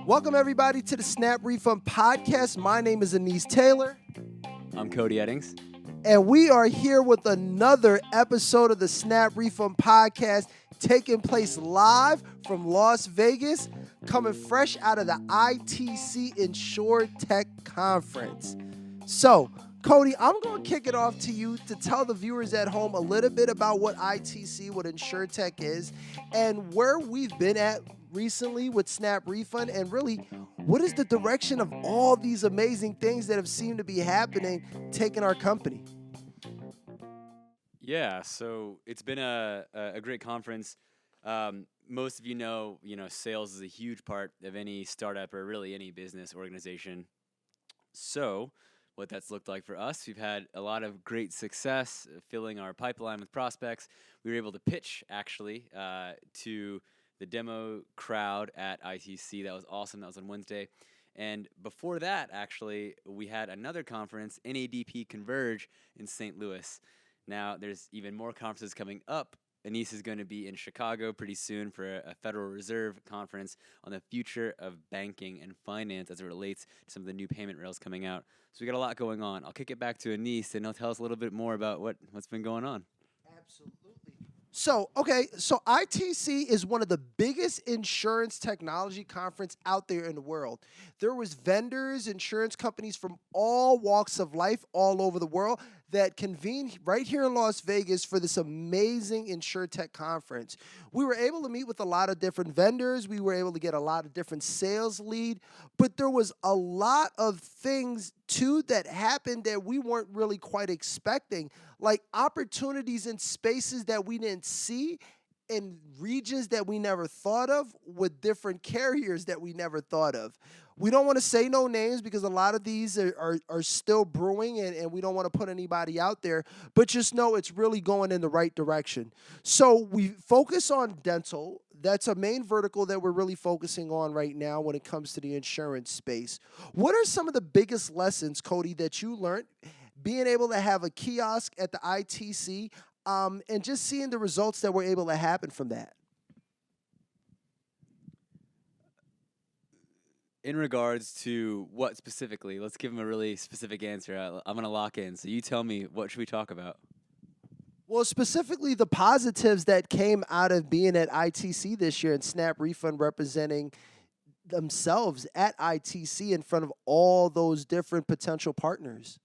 Welcome, everybody, to the SnapRefund Podcast. My name is Anis Taylor. I'm Cody and Anis. And we are here with another episode of the SnapRefund Podcast, taking place live from Las Vegas, coming fresh out of the ITC InsurTech Conference. So, Cody, I'm going to kick it off to you to tell the viewers at home a little bit about what ITC, what InsurTech is, and where we've been at recently with SnapRefund, and really, what is the direction of all these amazing things that have seemed to be happening, taking our company? Yeah, so it's been a great conference. Most of you know, sales is a huge part of any startup or really any business organization. So what that's looked like for us, we've had a lot of great success filling our pipeline with prospects. We were able to pitch, actually, to the demo crowd at ITC. That was awesome. That was on Wednesday. And before that, actually, we had another conference, NADP Converge, in St. Louis. Now, there's even more conferences coming up. Anis is going to be in Chicago pretty soon for a Federal Reserve conference on the future of banking and finance as it relates to some of the new payment rails coming out. So we got a lot going on. I'll kick it back to Anis, and he'll tell us a little bit more about what's been going on. Absolutely. So ITC is one of the biggest insurance technology conference out there in the world. There was vendors, insurance companies from all walks of life all over the world that convened right here in Las Vegas for this amazing InsurTech conference. We were able to meet with a lot of different vendors. We were able to get a lot of different sales lead, but there was a lot of things too that happened that we weren't really quite expecting, like opportunities in spaces that we didn't see, in regions that we never thought of, with different carriers that we never thought of. We don't want to say no names because a lot of these are still brewing, and we don't want to put anybody out there, but just know it's really going in the right direction. So we focus on dental. That's a main vertical that we're really focusing on right now when it comes to the insurance space. What are some of the biggest lessons, Cody, that you learned being able to have a kiosk at the ITC, and just seeing the results that were able to happen from that? In regards to what specifically, let's give him a really specific answer. I'm going to lock in. So you tell me, what should we talk about? Well, specifically the positives that came out of being at ITC this year and SnapRefund representing themselves at ITC in front of all those different potential partners.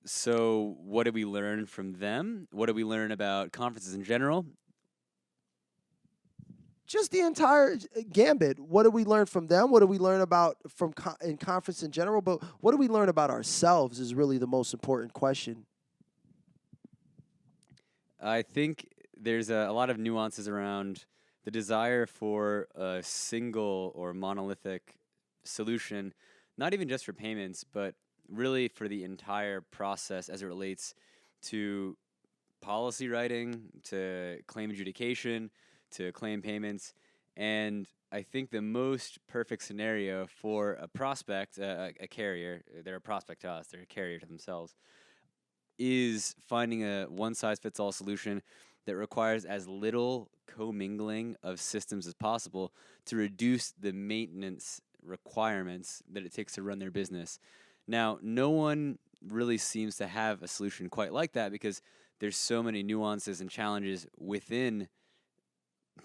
So what did we learn from them? What did we learn about conferences in general? Just the entire gambit. What did we learn from them? What did we learn about in conference in general? But what do we learn about ourselves is really the most important question. I think there's a lot of nuances around the desire for a single or monolithic solution, not even just for payments, but really for the entire process as it relates to policy writing, to claim adjudication, to claim payments. And I think the most perfect scenario for a prospect, a carrier, they're a prospect to us, they're a carrier to themselves, is finding a one-size-fits-all solution that requires as little commingling of systems as possible to reduce the maintenance requirements that it takes to run their business. Now, no one really seems to have a solution quite like that because there's so many nuances and challenges within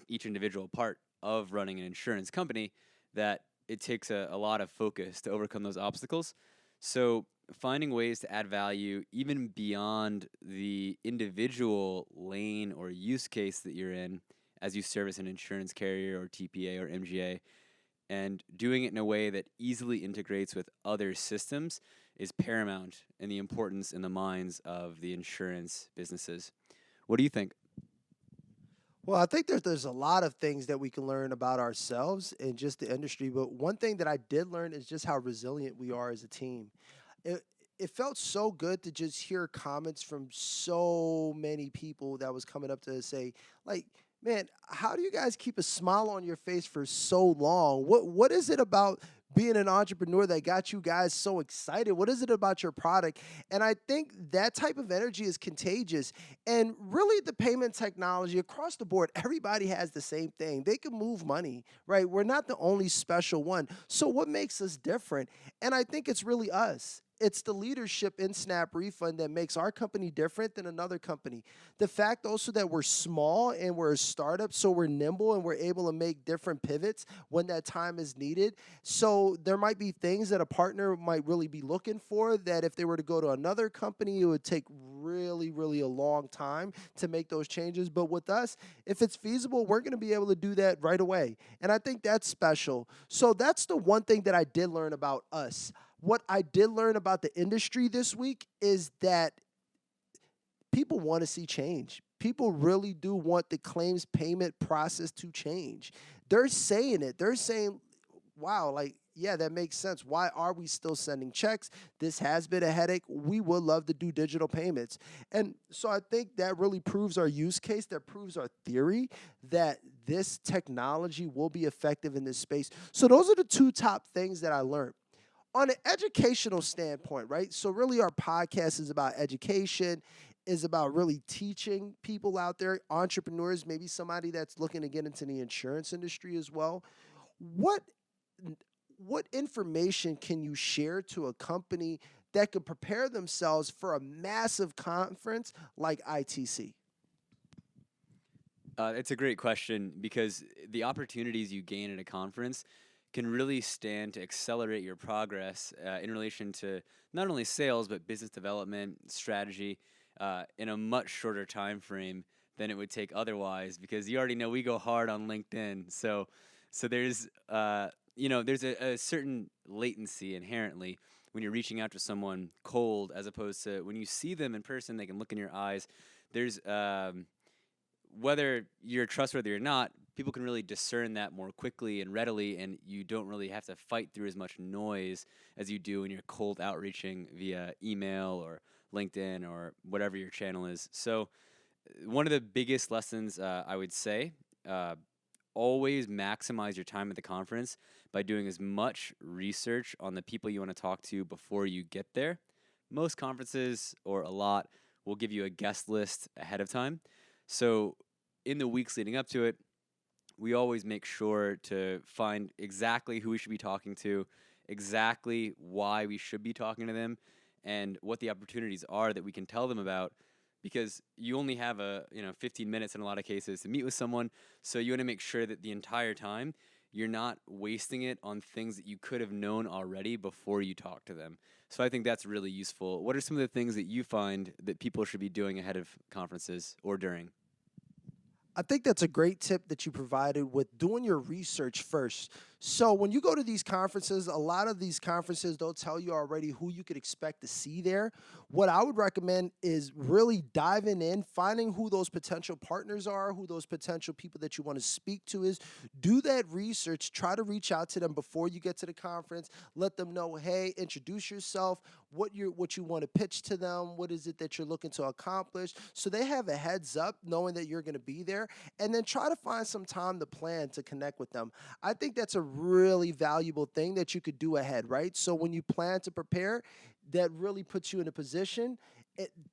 each individual part of running an insurance company that it takes a lot of focus to overcome those obstacles. So finding ways to add value even beyond the individual lane or use case that you're in as you service an insurance carrier or TPA or MGA, and doing it in a way that easily integrates with other systems is paramount in the importance in the minds of the insurance businesses. What do you think? Well, I think there's a lot of things that we can learn about ourselves and just the industry, but one thing that I did learn is just how resilient we are as a team. It felt so good to just hear comments from so many people that was coming up to say, like, man, how do you guys keep a smile on your face for so long? What is it about being an entrepreneur that got you guys so excited? What is it about your product? And I think that type of energy is contagious. And really, the payment technology across the board, everybody has the same thing. They can move money, right? We're not the only special one. So, what makes us different? And I think it's really us. It's the leadership in SnapRefund that makes our company different than another company. The fact also that we're small and we're a startup, so we're nimble and we're able to make different pivots when that time is needed. So there might be things that a partner might really be looking for that if they were to go to another company, it would take really, really a long time to make those changes. But with us, if it's feasible, we're going to be able to do that right away. And I think that's special. So that's the one thing that I did learn about us. What I did learn about the industry this week is that people want to see change. People really do want the claims payment process to change. They're saying it. They're saying, wow, like, yeah, that makes sense. Why are we still sending checks? This has been a headache. We would love to do digital payments. And so I think that really proves our use case, that proves our theory that this technology will be effective in this space. So those are the two top things that I learned. On an educational standpoint, right? So really our podcast is about education, is about really teaching people out there, entrepreneurs, maybe somebody that's looking to get into the insurance industry as well. What information can you share to a company that could prepare themselves for a massive conference like ITC? It's a great question because the opportunities you gain at a conference can really stand to accelerate your progress in relation to not only sales but business development strategy in a much shorter time frame than it would take otherwise. Because you already know we go hard on LinkedIn, so there's there's a certain latency inherently when you're reaching out to someone cold as opposed to when you see them in person. They can look in your eyes. There's whether you're trustworthy or not, people can really discern that more quickly and readily, and you don't really have to fight through as much noise as you do when you're cold outreaching via email or LinkedIn or whatever your channel is. So one of the biggest lessons I would say, always maximize your time at the conference by doing as much research on the people you want to talk to before you get there. Most conferences, or a lot, will give you a guest list ahead of time. So in the weeks leading up to it, we always make sure to find exactly who we should be talking to, exactly why we should be talking to them, and what the opportunities are that we can tell them about. Because you only have 15 minutes in a lot of cases to meet with someone, so you want to make sure that the entire time you're not wasting it on things that you could have known already before you talk to them. So I think that's really useful. What are some of the things that you find that people should be doing ahead of conferences or during? I think that's a great tip that you provided with doing your research first. So when you go to these conferences, a lot of these conferences, they'll tell you already who you could expect to see there. What I would recommend is really diving in, finding who those potential partners are, who those potential people that you want to speak to is. Do that research. Try to reach out to them before you get to the conference. Let them know, hey, introduce yourself, what you want to pitch to them, what is it that you're looking to accomplish. So they have a heads up knowing that you're going to be there. And then try to find some time to plan to connect with them. I think that's a really valuable thing that you could do ahead, right? So when you plan to prepare, that really puts you in a position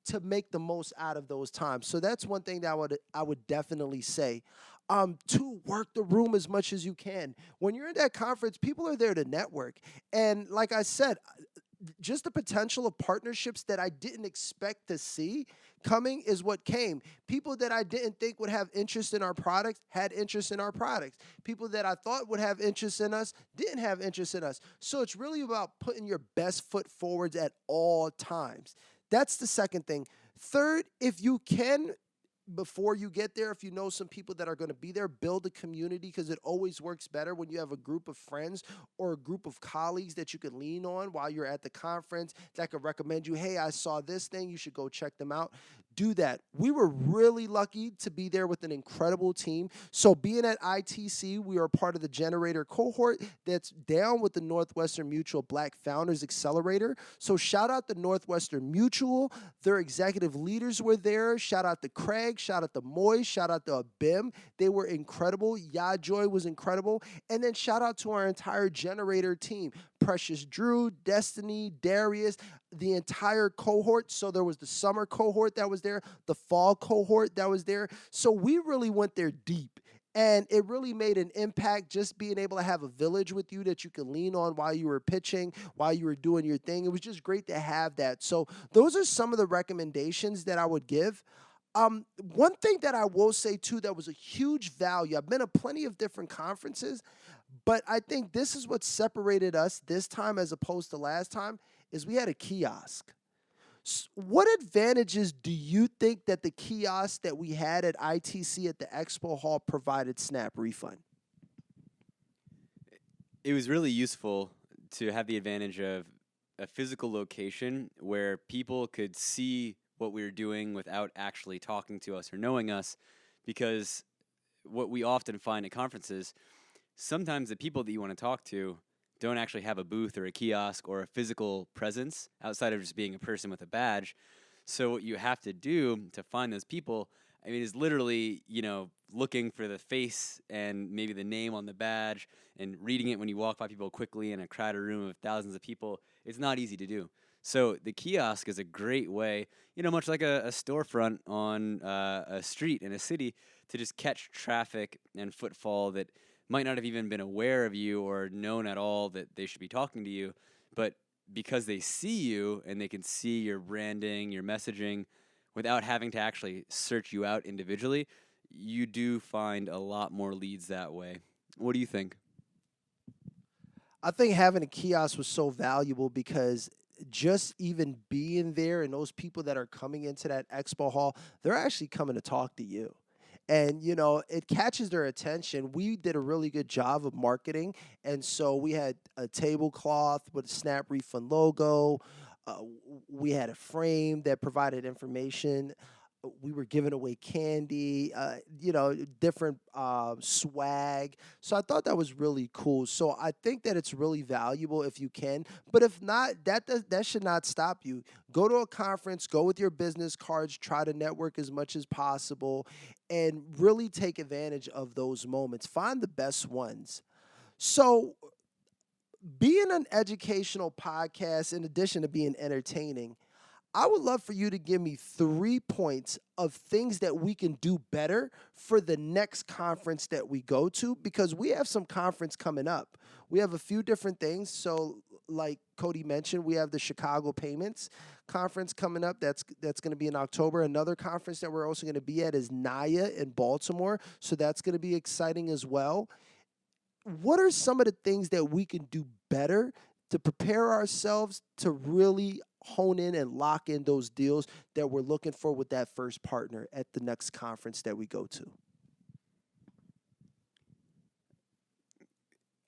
to make the most out of those times. So that's one thing that I would definitely say. To work the room as much as you can. When you're in that conference, people are there to network. And like I said, just the potential of partnerships that I didn't expect to see coming is what came. People that I didn't think would have interest in our products had interest in our products. People that I thought would have interest in us didn't have interest in us. So it's really about putting your best foot forwards at all times. That's the second thing. Third, if you can, before you get there, if you know some people that are going to be there, build a community, because it always works better when you have a group of friends or a group of colleagues that you can lean on while you're at the conference that could recommend you, hey, I saw this thing, you should go check them out. do that. We were really lucky to be there with an incredible team. So being at ITC, we are part of the generator cohort that's down with the Northwestern Mutual Black Founders Accelerator. So shout out to Northwestern Mutual. Their executive leaders were there. Shout out to Craig. Shout out to Moy. Shout out to Abim. They were incredible. Yajoy was incredible. And then shout out to our entire generator team. Precious Drew, Destiny, Darius, the entire cohort. So there was the summer cohort that was there, the fall cohort that was there. So we really went there deep. And it really made an impact just being able to have a village with you that you can lean on while you were pitching, while you were doing your thing. It was just great to have that. So those are some of the recommendations that I would give. One thing that I will say too that was a huge value, I've been to plenty of different conferences, but I think this is what separated us this time as opposed to last time, is we had a kiosk. What advantages do you think that the kiosk that we had at ITC at the Expo Hall provided SnapRefund? It was really useful to have the advantage of a physical location where people could see what we were doing without actually talking to us or knowing us, because what we often find at conferences, sometimes the people that you want to talk to don't actually have a booth or a kiosk or a physical presence outside of just being a person with a badge. So what you have to do to find those people, I mean, is literally, looking for the face and maybe the name on the badge and reading it when you walk by people quickly in a crowded room of thousands of people. It's not easy to do. So the kiosk is a great way, much like a storefront on a street in a city, to just catch traffic and footfall that might not have even been aware of you or known at all that they should be talking to you. But because they see you and they can see your branding, your messaging, without having to actually search you out individually, you do find a lot more leads that way. What do you think? I think having a kiosk was so valuable because just even being there and those people that are coming into that expo hall, they're actually coming to talk to you. And, it catches their attention. We did a really good job of marketing. And so we had a tablecloth with a SnapRefund logo. We had a frame that provided information. We were giving away candy, different swag. So I thought that was really cool. So I think that it's really valuable if you can. But if not, that should not stop you. Go to a conference, go with your business cards, try to network as much as possible, and really take advantage of those moments. Find the best ones. So being an educational podcast, in addition to being entertaining, I would love for you to give me 3 points of things that we can do better for the next conference that we go to, because we have some conference coming up. We have a few different things. So like Cody mentioned, we have the Chicago Payments Conference coming up. That's going to be in October. Another conference that we're also going to be at is NAIA in Baltimore. So that's going to be exciting as well. What are some of the things that we can do better to prepare ourselves to really hone in and lock in those deals that we're looking for with that first partner at the next conference that we go to?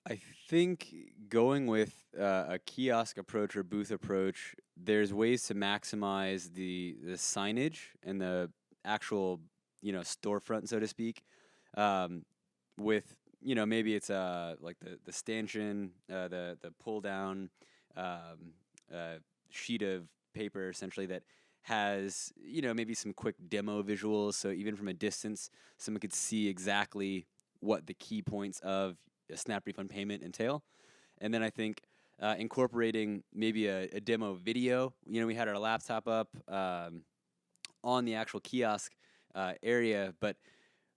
I think going with a kiosk approach or booth approach, there's ways to maximize the signage and the actual, storefront, so to speak, with, maybe it's like the stanchion, the pull down sheet of paper essentially that has, maybe some quick demo visuals. So even from a distance, someone could see exactly what the key points of a SnapRefund payment entail. And then I think incorporating maybe a demo video. We had our laptop up on the actual kiosk area, but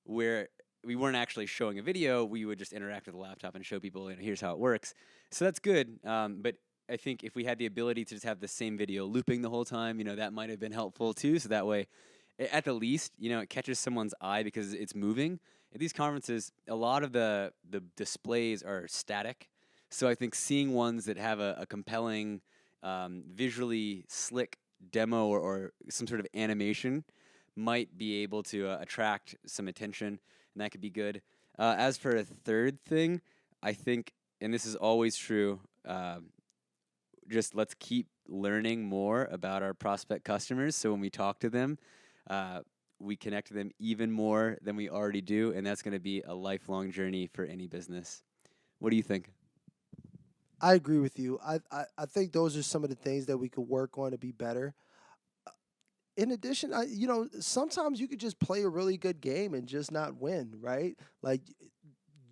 where we weren't actually showing a video, we would just interact with the laptop and show people, here's how it works. So that's good. But I think if we had the ability to just have the same video looping the whole time, that might have been helpful too. So that way, at the least, it catches someone's eye because it's moving. At these conferences, a lot of the displays are static. So I think seeing ones that have a compelling, visually slick demo or some sort of animation might be able to attract some attention, and that could be good. As for a third thing, I think, and this is always true, just let's keep learning more about our prospect customers. So when we talk to them, we connect to them even more than we already do, and that's going to be a lifelong journey for any business. What do you think? I agree with you. I think those are some of the things that we could work on to be better. In addition, sometimes you could just play a really good game and just not win, right? Like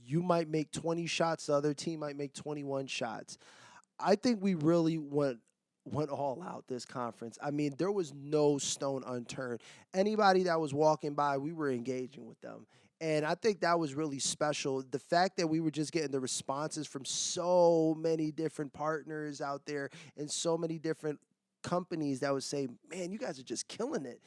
you might make 20 shots, the other team might make 21 shots. I think we really went all out this conference. I mean, there was no stone unturned. Anybody that was walking by, we were engaging with them. And I think that was really special. The fact that we were just getting the responses from so many different partners out there and so many different companies that would say, man, you guys are just killing it.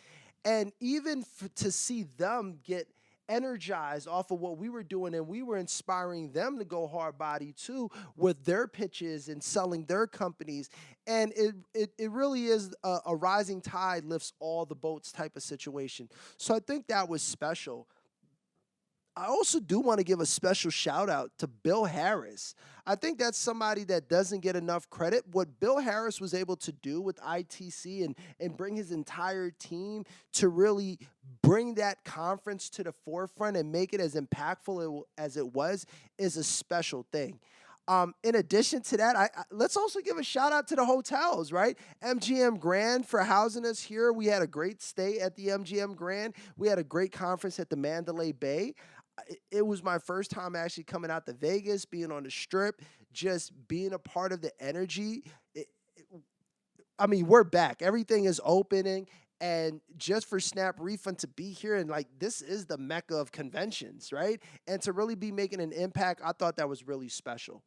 And even to see them get energized off of what we were doing, and we were inspiring them to go hard body too with their pitches and selling their companies. And it really is a rising tide lifts all the boats type of situation. So I think that was special. I also do want to give a special shout out to Bill Harris. I think that's somebody that doesn't get enough credit. What Bill Harris was able to do with ITC and bring his entire team to really bring that conference to the forefront and make it as impactful as it was is a special thing. In addition to that, let's also give a shout out to the hotels, right? MGM Grand for housing us here. We had a great stay at the MGM Grand. We had a great conference at the Mandalay Bay. It was my first time actually coming out to Vegas, being on the Strip, just being a part of the energy. I mean, we're back. Everything is opening. And just for SnapRefund to be here and like this is the mecca of conventions, right? And to really be making an impact, I thought that was really special.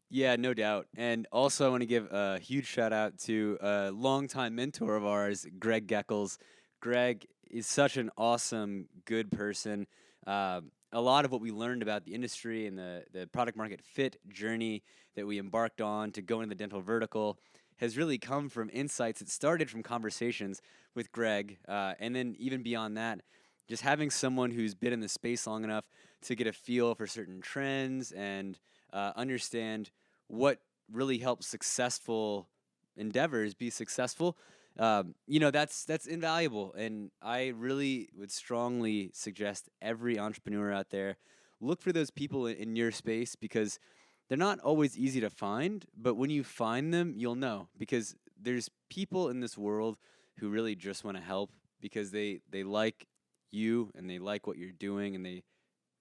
Yeah, no doubt. And also, I want to give a huge shout out to a longtime mentor of ours, Greg Geckles. Greg is such an awesome, good person. A lot of what we learned about the industry and the product market fit journey that we embarked on to go into the dental vertical has really come from insights that started from conversations with Greg. And then even beyond that, just having someone who's been in the space long enough to get a feel for certain trends and understand what really helps successful endeavors be successful. That's invaluable. And I really would strongly suggest every entrepreneur out there look for those people in your space because they're not always easy to find, but when you find them, you'll know because there's people in this world who really just want to help because they like you and they like what you're doing and they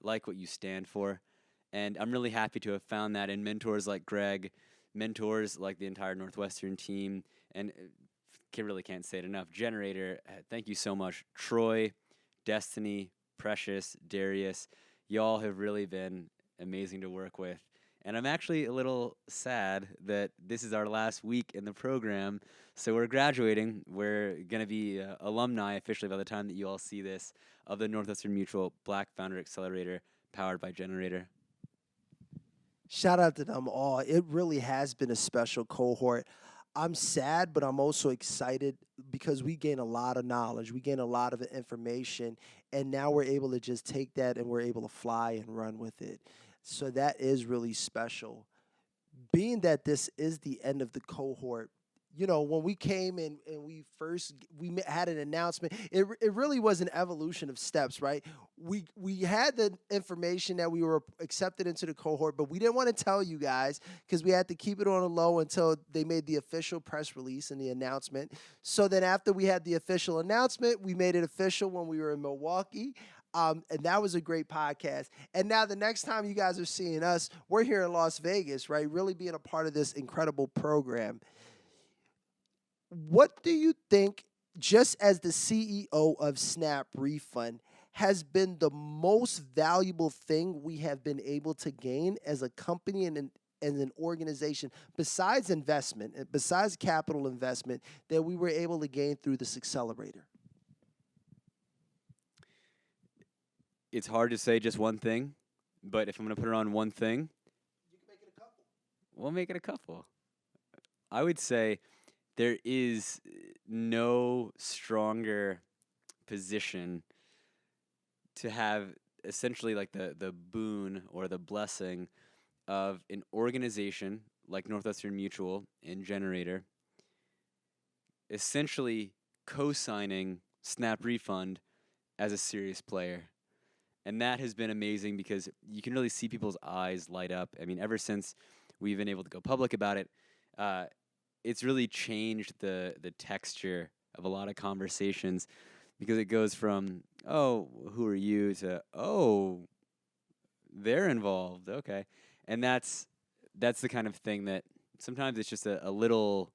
like what you stand for. And I'm really happy to have found that in mentors like Greg, mentors like the entire Northwestern team, and really can't say it enough. Generator, thank you so much. Troy, Destiny, Precious, Darius, y'all have really been amazing to work with. And I'm actually a little sad that this is our last week in the program. So we're graduating. We're going to be alumni officially by the time that you all see this of the Northwestern Mutual Black Founder Accelerator powered by Generator. Shout out to them all. It really has been a special cohort. I'm sad, but I'm also excited because we gain a lot of knowledge. We gain a lot of information, and now we're able to just take that and we're able to fly and run with it. So that is really special. Being that this is the end of the cohort, when we came in and we had an announcement, it really was an evolution of steps, right? We had the information that we were accepted into the cohort, but we didn't want to tell you guys because we had to keep it on a low until they made the official press release and the announcement. So then after we had the official announcement, we made it official when we were in Milwaukee. And that was a great podcast. And now the next time you guys are seeing us, we're here in Las Vegas, right? Really being a part of this incredible program. What do you think, just as the CEO of SnapRefund, has been the most valuable thing we have been able to gain as a company and an organization, besides investment, besides capital investment, that we were able to gain through this accelerator? It's hard to say just one thing, but if I'm going to put it on one thing, you can make it a couple. We'll make it a couple. I would say there is no stronger position to have essentially like the boon or the blessing of an organization like Northwestern Mutual and Generator essentially co-signing SnapRefund as a serious player. And that has been amazing because you can really see people's eyes light up. I mean, ever since we've been able to go public about it, it's really changed the texture of a lot of conversations because it goes from, oh, who are you, to, oh, they're involved. Okay. And that's the kind of thing that sometimes it's just a little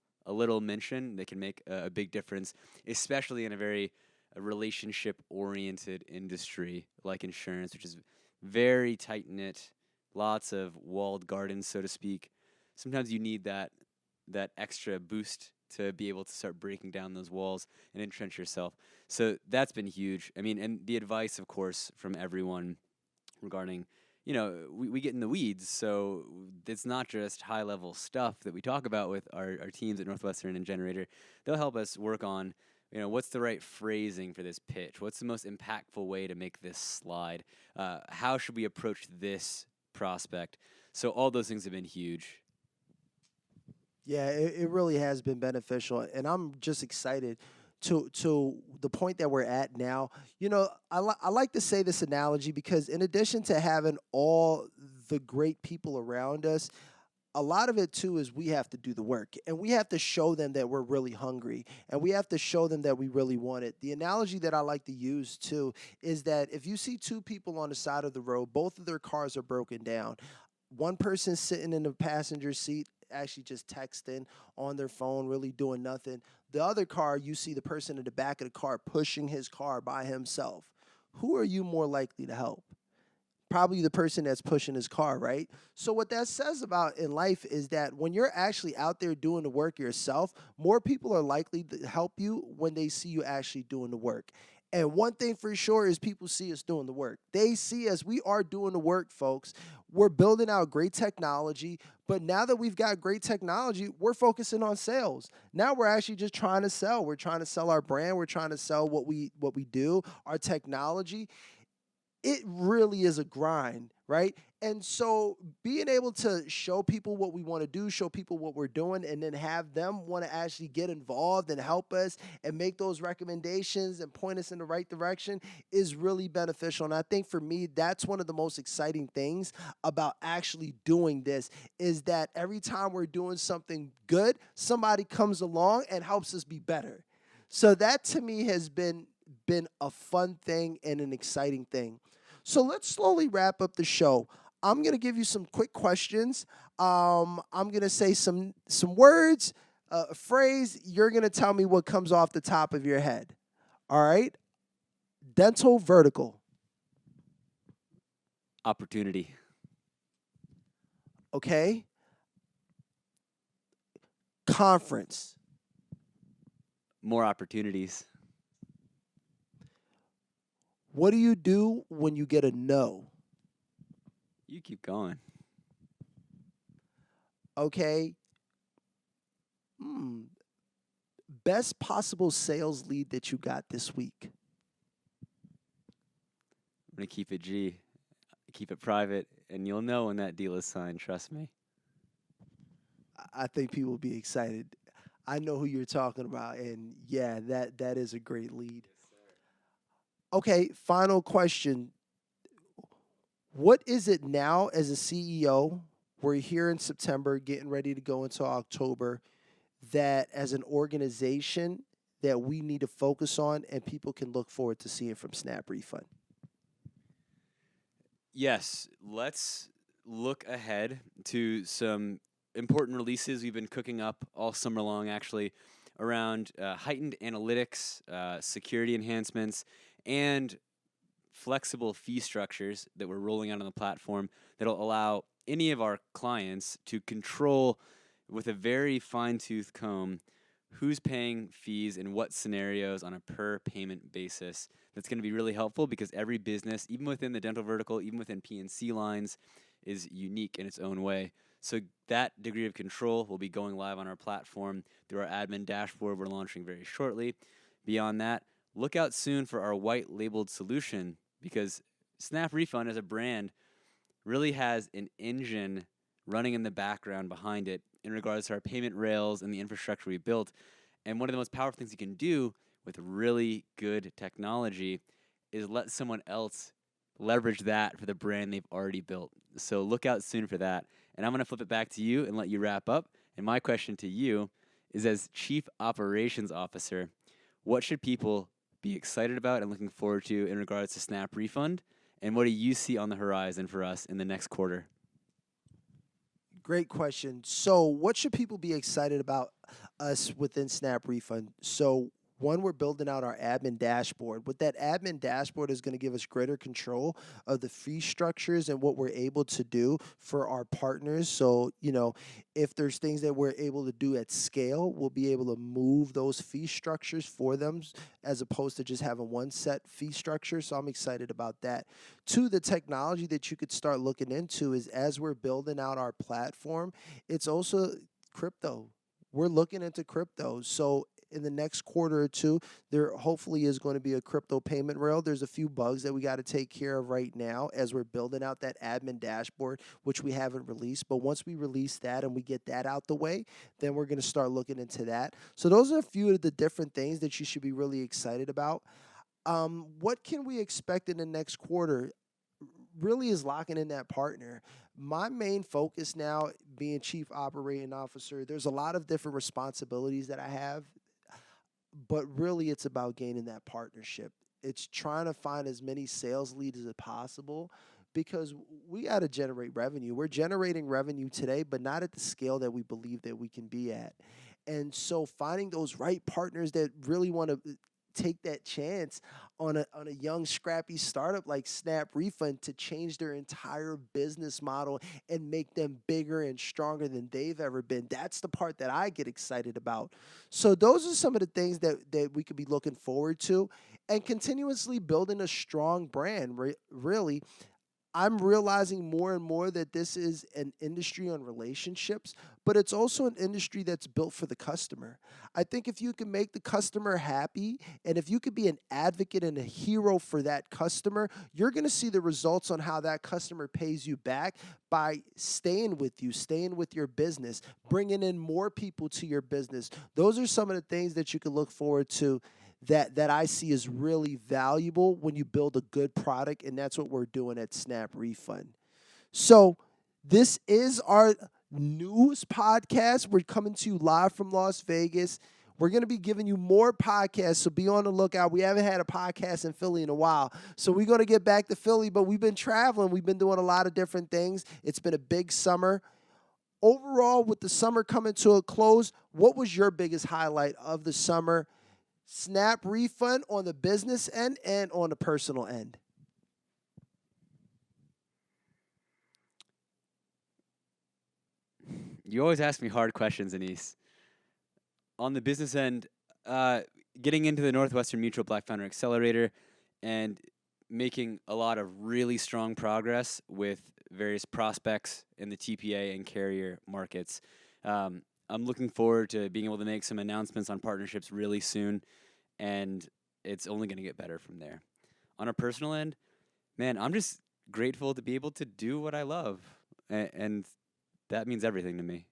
mention that can make a big difference, especially in a very relationship-oriented industry like insurance, which is very tight-knit, lots of walled gardens, so to speak. Sometimes you need that extra boost to be able to start breaking down those walls and entrench yourself. So that's been huge. I mean, and the advice, of course, from everyone regarding, we get in the weeds, so it's not just high-level stuff that we talk about with our teams at Northwestern and Generator. They'll help us work on, what's the right phrasing for this pitch? What's the most impactful way to make this slide? How should we approach this prospect? So all those things have been huge. Yeah, it really has been beneficial, and I'm just excited to the point that we're at now. I like to say this analogy because in addition to having all the great people around us, a lot of it too is we have to do the work, and we have to show them that we're really hungry, and we have to show them that we really want it. The analogy that I like to use too is that if you see two people on the side of the road, both of their cars are broken down. One person sitting in the passenger seat actually just texting on their phone, really doing nothing. The other car, you see the person in the back of the car pushing his car by himself. Who are you more likely to help? Probably the person that's pushing his car, right? So what that says about in life is that when you're actually out there doing the work yourself, more people are likely to help you when they see you actually doing the work. And one thing for sure is people see us doing the work. They see us. We are doing the work, folks. We're building out great technology. But now that we've got great technology, we're focusing on sales. Now we're actually just trying to sell. We're trying to sell our brand. We're trying to sell what we do, our technology. It really is a grind, right? And so being able to show people what we want to do, show people what we're doing, and then have them want to actually get involved and help us and make those recommendations and point us in the right direction is really beneficial. And I think for me, that's one of the most exciting things about actually doing this is that every time we're doing something good, somebody comes along and helps us be better. So that to me has been a fun thing and an exciting thing. So let's slowly wrap up the show. I'm going to give you some quick questions. I'm going to say some words, a phrase. You're going to tell me what comes off the top of your head. All right? Dental vertical. Opportunity. Okay. Conference. More opportunities. What do you do when you get a no? You keep going. Okay. Best possible sales lead that you got this week? I'm going to keep it G. Keep it private, and you'll know when that deal is signed. Trust me. I think people will be excited. I know who you're talking about, and yeah, that is a great lead. Okay, final question. What is it now as a CEO? We're here in September, getting ready to go into October, that as an organization that we need to focus on and people can look forward to seeing from SnapRefund? Yes, let's look ahead to some important releases we've been cooking up all summer long, actually, around heightened analytics, security enhancements, and flexible fee structures that we're rolling out on the platform that'll allow any of our clients to control with a very fine-tooth comb who's paying fees in what scenarios on a per payment basis. That's going to be really helpful because every business, even within the dental vertical, even within P&C lines, is unique in its own way. So that degree of control will be going live on our platform through our admin dashboard we're launching very shortly. Beyond that, look out soon for our white labeled solution because SnapRefund as a brand really has an engine running in the background behind it in regards to our payment rails and the infrastructure we built. And one of the most powerful things you can do with really good technology is let someone else leverage that for the brand they've already built. So look out soon for that. And I'm going to flip it back to you and let you wrap up. And my question to you is, as Chief Operations Officer, what should people be excited about and looking forward to in regards to SnapRefund? And what do you see on the horizon for us in the next quarter? Great question. So, what should people be excited about us within SnapRefund? So, one, we're building out our admin dashboard. With that admin dashboard is going to give us greater control of the fee structures and what we're able to do for our partners. So, if there's things that we're able to do at scale, we'll be able to move those fee structures for them as opposed to just having one set fee structure. So I'm excited about that. Two, the technology that you could start looking into is as we're building out our platform, it's also crypto. We're looking into crypto. So in the next quarter or two, there hopefully is going to be a crypto payment rail. There's a few bugs that we got to take care of right now as we're building out that admin dashboard, which we haven't released. But once we release that and we get that out the way, then we're going to start looking into that. So those are a few of the different things that you should be really excited about. What can we expect in the next quarter? Really is locking in that partner. My main focus now, being Chief Operating Officer, there's a lot of different responsibilities that I have, but really it's about gaining that partnership. It's trying to find as many sales leads as possible because we got to generate revenue. We're generating revenue today, but not at the scale that we believe that we can be at. And so finding those right partners that really want to take that chance on a young scrappy startup like SnapRefund to change their entire business model and make them bigger and stronger than they've ever been. That's the part that I get excited about. So those are some of the things that we could be looking forward to, and continuously building a strong brand. Really, I'm realizing more and more that this is an industry on relationships, but it's also an industry that's built for the customer. I think if you can make the customer happy and if you could be an advocate and a hero for that customer, you're going to see the results on how that customer pays you back by staying with you, staying with your business, bringing in more people to your business. Those are some of the things that you can look forward to that I see is really valuable when you build a good product, and that's what we're doing at SnapRefund. So this is our news podcast. We're coming to you live from Las Vegas. We're going to be giving you more podcasts, so be on the lookout. We haven't had a podcast in Philly in a while, so we're going to get back to Philly, but we've been traveling. We've been doing a lot of different things. It's been a big summer. Overall, with the summer coming to a close, what was your biggest highlight of the summer? SnapRefund on the business end and on the personal end. You always ask me hard questions, Anis. On the business end, getting into the Northwestern Mutual Black Founder Accelerator and making a lot of really strong progress with various prospects in the TPA and carrier markets. I'm looking forward to being able to make some announcements on partnerships really soon, and it's only going to get better from there. On a personal end, man, I'm just grateful to be able to do what I love, and that means everything to me.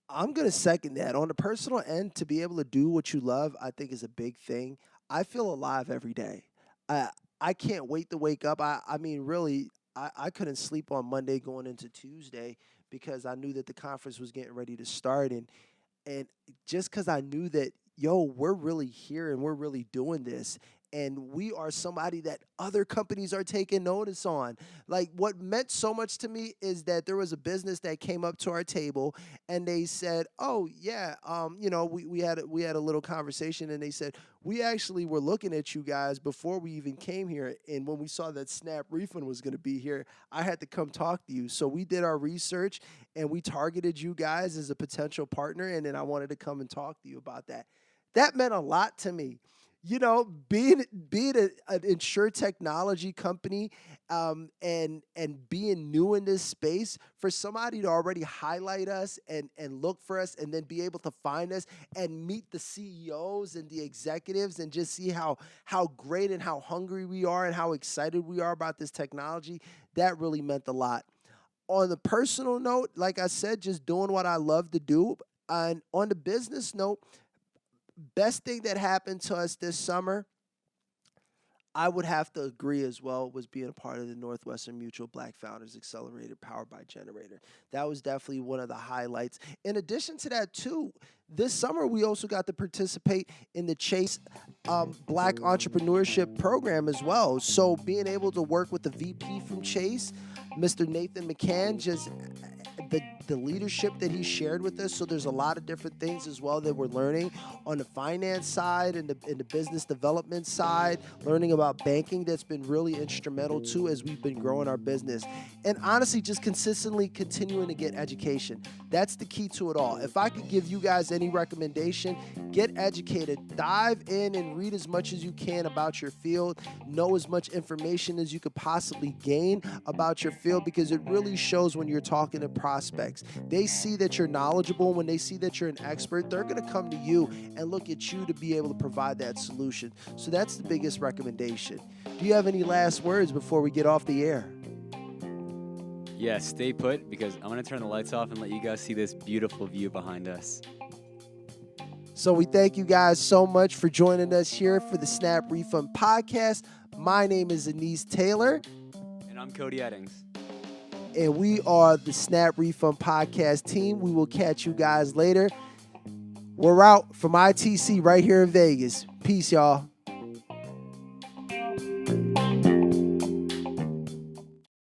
I'm going to second that. On the personal end, to be able to do what you love, I think is a big thing. I feel alive every day. I can't wait to wake up. I mean, really, I couldn't sleep on Monday going into Tuesday because I knew that the conference was getting ready to start. And just because I knew that, we're really here and we're really doing this. And we are somebody that other companies are taking notice on. Like, what meant so much to me is that there was a business that came up to our table and they said, "Oh yeah, we had a little conversation, and they said we actually were looking at you guys before we even came here, and when we saw that SnapRefund was going to be here, I had to come talk to you. So we did our research and we targeted you guys as a potential partner, and then I wanted to come and talk to you about that." That meant a lot to me. Being an InsurTech technology company, and being new in this space, for somebody to already highlight us and look for us and then be able to find us and meet the CEOs and the executives and just see how great and how hungry we are and how excited we are about this technology, that really meant a lot. On the personal note, like I said, just doing what I love to do. And on the business note, best thing that happened to us this summer, I would have to agree as well, was being a part of the Northwestern Mutual Black Founders Accelerator powered by Generator. That was definitely one of the highlights. In addition to that, too, this summer we also got to participate in the Chase Black Entrepreneurship Program as well. So being able to work with the VP from Chase, Mr. Nathan McCann, just the leadership that he shared with us. So there's a lot of different things as well that we're learning on the finance side and the business development side, learning about banking. That's been really instrumental too as we've been growing our business. And honestly, just consistently continuing to get education. That's the key to it all. If I could give you guys any recommendation, get educated. Dive in and read as much as you can about your field. Know as much information as you could possibly gain about your field, because it really shows when you're talking to prospects. They see that you're knowledgeable. When they see that you're an expert, they're going to come to you and look at you to be able to provide that solution. So that's the biggest recommendation. Do you have any last words before we get off the air? Yeah, stay put, because I'm going to turn the lights off and let you guys see this beautiful view behind us. So we thank you guys so much for joining us here for the SnapRefund Podcast. My name is Anis Taylor. And I'm Cody Eddings. And we are the SnapRefund Podcast team. We will catch you guys later. We're out from ITC right here in Vegas. Peace, y'all.